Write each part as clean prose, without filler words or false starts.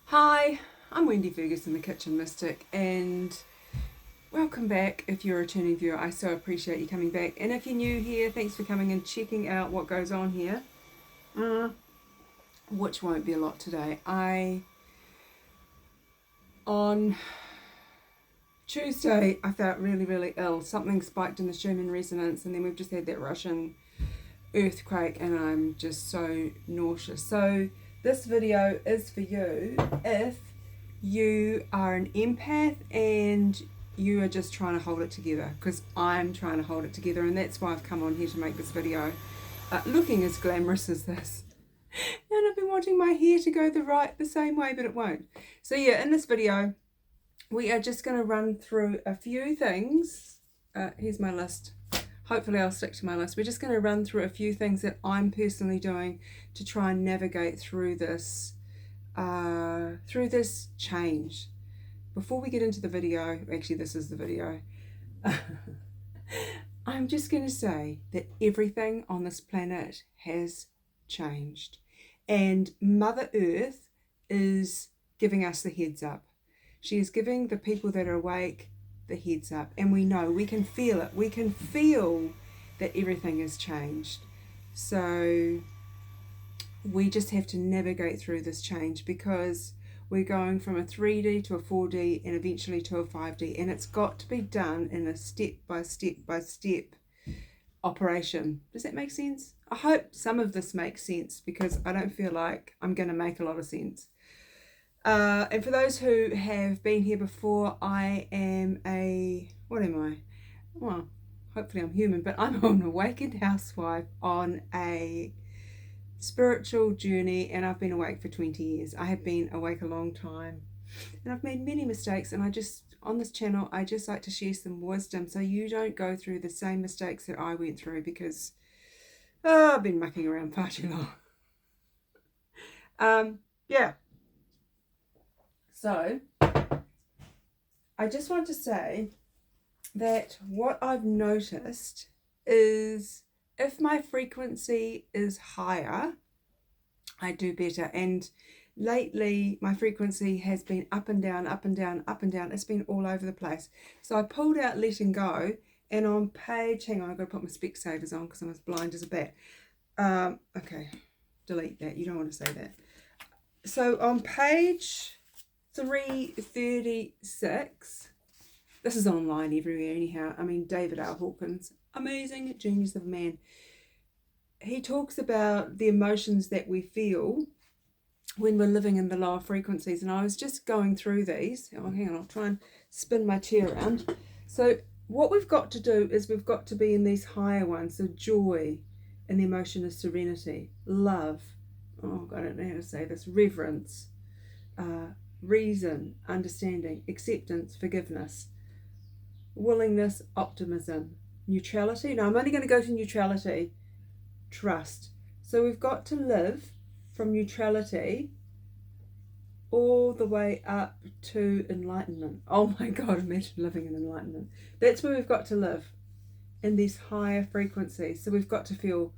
Hi, I'm Wendy Ferguson, the Kitchen Mystic, and welcome back if you're a returning viewer. I so appreciate you coming back. And if you're new here, thanks for coming and checking out what goes on here, which won't be a lot today. On Tuesday, I felt really, really ill. Something spiked in the Schumann resonance, and then we've just had that Russian earthquake, and I'm just so nauseous. So this video is for you if you are an empath and you are just trying to hold it together, because I'm trying to hold it together, and that's why I've come on here to make this video looking as glamorous as this. And I've been wanting my hair to go the same way, but it won't. So yeah, in this video we are just going to run through a few things. Here's my list. Hopefully I'll stick to my list. We're just going to run through a few things that I'm personally doing to try and navigate through this change. Before we get into the video, actually this is the video, I'm just going to say that everything on this planet has changed, and Mother Earth is giving us the heads up. She is giving the people that are awake the heads up, and we know, we can feel it. We can feel that everything has changed. So we just have to navigate through this change, because we're going from a 3D to a 4D and eventually to a 5D, and it's got to be done in a step by step by step operation. Does that make sense? I hope some of this makes sense, because I don't feel like I'm going to make a lot of sense. And for those who have been here before, I am what am I? Well, hopefully I'm human, but I'm an awakened housewife on a spiritual journey, and I've been awake for 20 years. I have been awake a long time, and I've made many mistakes, and on this channel, I just like to share some wisdom so you don't go through the same mistakes that I went through, because I've been mucking around far too long. Yeah. So, I just want to say that what I've noticed is if my frequency is higher, I do better. And lately, my frequency has been up and down, up and down, up and down. It's been all over the place. So I pulled out Letting Go, and on page, hang on, I've got to put my Specsavers on because I'm as blind as a bat. Okay, delete that. You don't want to say that. So on page 336, this is online everywhere anyhow. I mean, David R. Hawkins, amazing genius of a man. He talks about the emotions that we feel when we're living in the lower frequencies. And I was just going through these. Oh, hang on, I'll try and spin my chair around. So what we've got to do is we've got to be in these higher ones. So joy, and the emotion of serenity, love, oh, I don't know how to say this, reverence, reason, understanding, acceptance, forgiveness, willingness, optimism, neutrality. Now I'm only going to go to neutrality, trust. So we've got to live from neutrality all the way up to enlightenment. Oh my God, imagine living in enlightenment. That's where we've got to live, in these higher frequencies. So we've got to feel,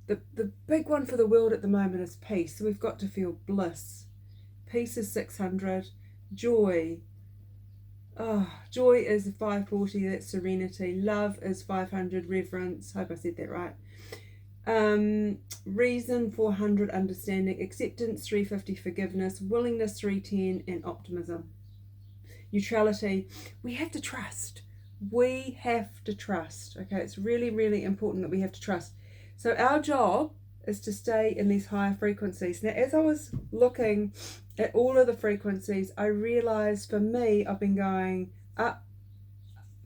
the big one for the world at the moment is peace. So we've got to feel bliss. Peace is 600. Joy. Joy is 540. That's serenity. Love is 500. Reverence. Hope I said that right. Reason 400. Understanding. Acceptance 350. Forgiveness. Willingness 310. And optimism. Neutrality. We have to trust. We have to trust. Okay, it's really, really important that we have to trust. So our job is to stay in these higher frequencies. Now, as I was looking at all of the frequencies, I realized for me, I've been going up,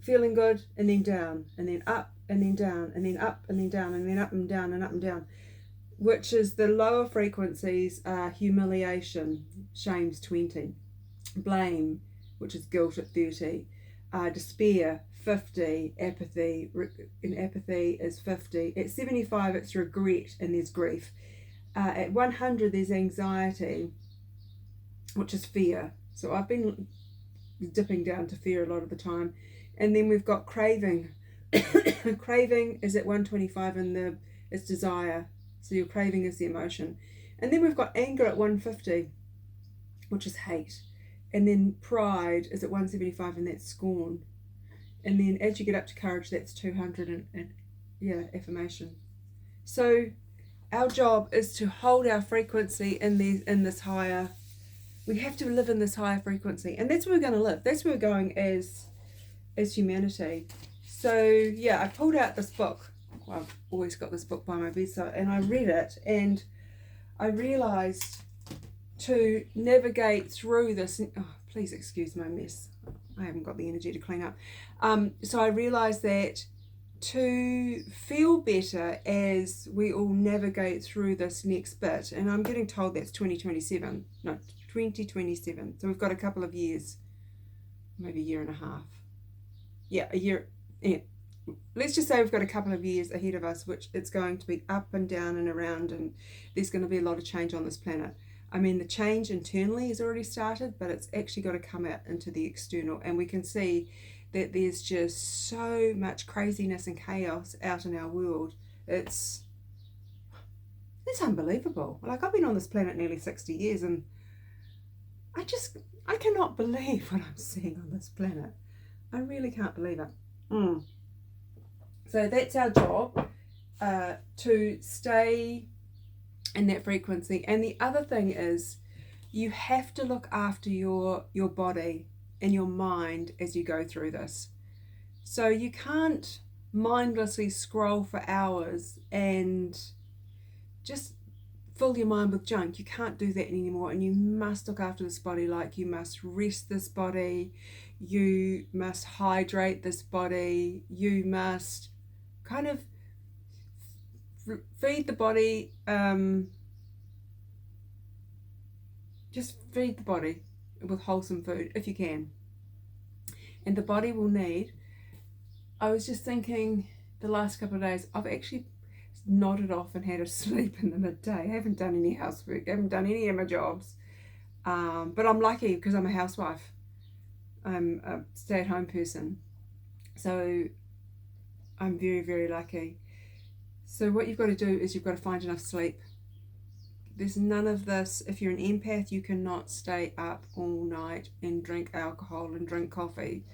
feeling good, and then down, and then up, and then down, and then up, and then down, and then up and down, and up and down, which is the lower frequencies are humiliation, shame's 20, blame, which is guilt at 30, despair, 50, apathy, and apathy is 50. At 75, it's regret, and there's grief. At 100, there's anxiety, which is fear. So I've been dipping down to fear a lot of the time. And then we've got craving. Craving is at 125, and it's desire. So your craving is the emotion. And then we've got anger at 150. which is hate. And then pride is at 175, and that's scorn. And then as you get up to courage, that's 200, and yeah, affirmation. So our job is to hold our frequency in this higher. We have to live in this higher frequency, and that's where we're going to live. That's where we're going as humanity. So yeah, I pulled out this book. Well, I've always got this book by my bedside, and I read it, and I realised to navigate through this. Oh, please excuse my mess. I haven't got the energy to clean up. So I realised that to feel better as we all navigate through this next bit, and I'm getting told that's 2027. No, 2027. So we've got a couple of years, maybe a year and a half. Yeah, a year. Yeah. Let's just say we've got a couple of years ahead of us, which it's going to be up and down and around, and there's going to be a lot of change on this planet. I mean, the change internally has already started, but it's actually got to come out into the external, and we can see that there's just so much craziness and chaos out in our world. It's unbelievable. Like, I've been on this planet nearly 60 years, and I cannot believe what I'm seeing on this planet. I really can't believe it. So that's our job, to stay in that frequency. And the other thing is, you have to look after your body and your mind as you go through this. So you can't mindlessly scroll for hours and just fill your mind with junk. You can't do that anymore, and you must look after this body. Like, you must rest this body, you must hydrate this body, you must kind of feed the body, just feed the body with wholesome food if you can. And the body will need, I was just thinking the last couple of days, I've actually nodded off and had a sleep in the midday. I haven't done any housework, I haven't done any of my jobs, but I'm lucky because I'm a housewife. I'm a stay-at-home person, so I'm very, very lucky. So what you've got to do is you've got to find enough sleep. There's none of this. If you're an empath, you cannot stay up all night and drink alcohol and drink coffee,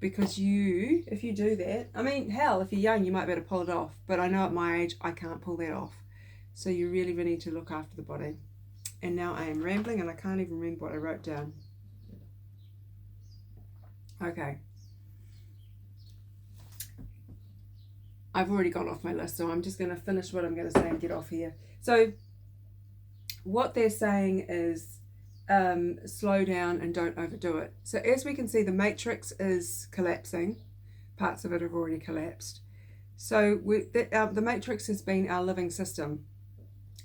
because if you do that, I mean, hell, if you're young, you might be able to pull it off, but I know at my age, I can't pull that off. So you really, really need to look after the body. And now I am rambling, and I can't even remember what I wrote down. Okay. I've already gone off my list, so I'm just going to finish what I'm going to say and get off here. So what they're saying is, slow down and don't overdo it. So as we can see, the matrix is collapsing. Parts of it have already collapsed. So the matrix has been our living system,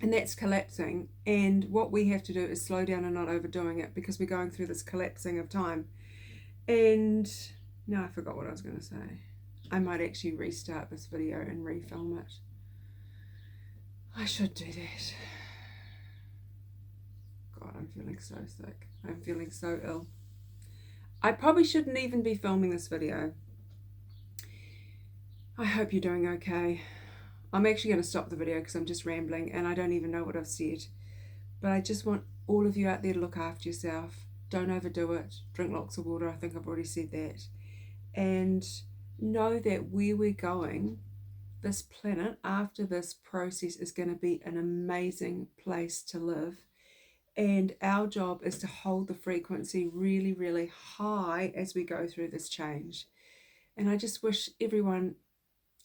and that's collapsing. And what we have to do is slow down and not overdoing it, because we're going through this collapsing of time. And now I forgot what I was going to say. I might actually restart this video and refilm it. I should do that. God, I'm feeling so sick. I'm feeling so ill. I probably shouldn't even be filming this video. I hope you're doing okay. I'm actually going to stop the video because I'm just rambling and I don't even know what I've said. But I just want all of you out there to look after yourself. Don't overdo it. Drink lots of water. I think I've already said that. And know that where we're going, this planet after this process is going to be an amazing place to live. And our job is to hold the frequency really, really high as we go through this change. And I just wish everyone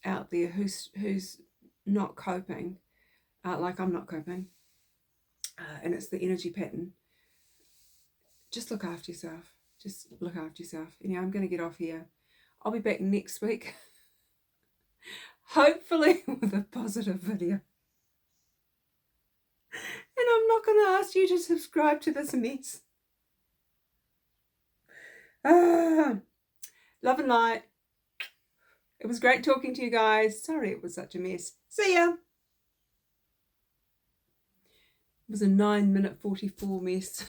out there who's not coping, like I'm not coping, and it's the energy pattern, just look after yourself. Just look after yourself. Anyway, I'm going to get off here. I'll be back next week, hopefully with a positive video. And I'm not going to ask you to subscribe to this mess. Love and light. It was great talking to you guys. Sorry it was such a mess. See ya. It was a 9-minute 44 mess.